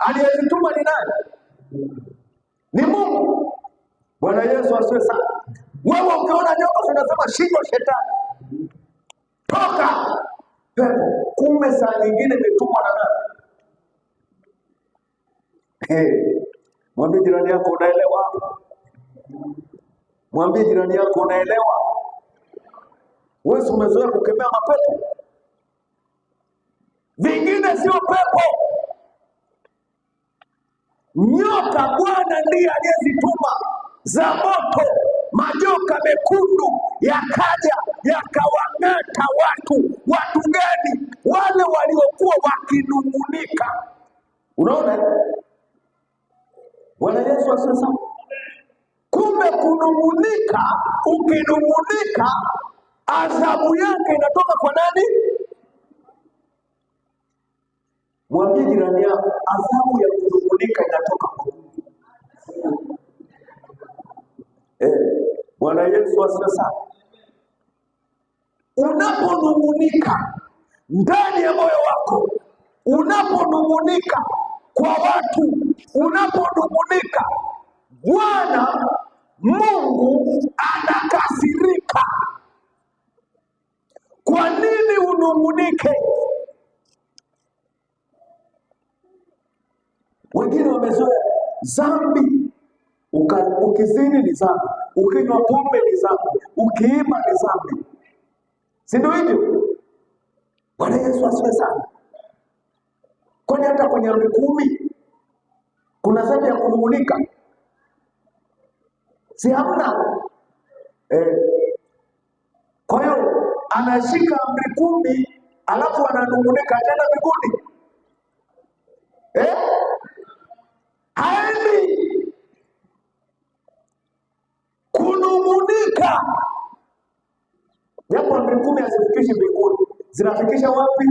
Aliyezituma ni nani? Ni Mungu. Bwana Yesu asifiwe sana. Wewe ukiona nyoka unasema shindwa shetani, toka pepo. Kumbe saa nyingine imetumwa na nani? Mwambie jirani yako unaelewa. Mwambie jirani yako unaelewa. Wewe umezoea kukemea mapepo. Vingine sio pepo. Nyoka Bwana ndiye aliyezituma za moto, majoka mekundu yakaja yakawang'ata watu. Watu gani? Wale waliokuwa wakinung'unika. Unaona? Bwana Yesu asifiwe. Kumbe kunung'unika, ukinung'unika adhabu yake inatoka kwa nani? Mwambie jirani yako adhabu ya kunung'unika inatoka kwa Mungu. Bwana Yesu asifiwe sana. Unaponung'unika ndani ya moyo wako, unaponung'unika kwa watu, unaponung'unika, Bwana Mungu anakasirika. Kwa nini unung'unike? Wengine wamezoea dhambi. Ukizini ni dhambi, ukinywa pombe ni dhambi, ukiiba ni dhambi. Si ndio hivyo? Bwana Yesu asifiwe sana. Kwani hata kwenye amri 10 kuna dhambi ya kunung'unika? Si hamna? Kwa hiyo anashika amri 10 alafu ananung'unika tena mbinguni. Haendi. Kunung'unika. Japo amri 10 hazifikishi mbinguni, zinafikisha wapi?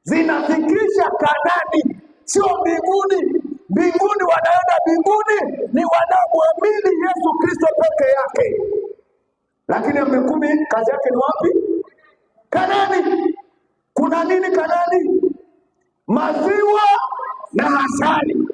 Zinafikisha Kanaani, sio mbinguni. Mbinguni wanaenda mbinguni ni wanaomwamini Yesu Kristo peke yake. Lakini amri 10 kazi yake ni wapi? Kanaani. Kuna nini Kanaani? Maziwa na asali.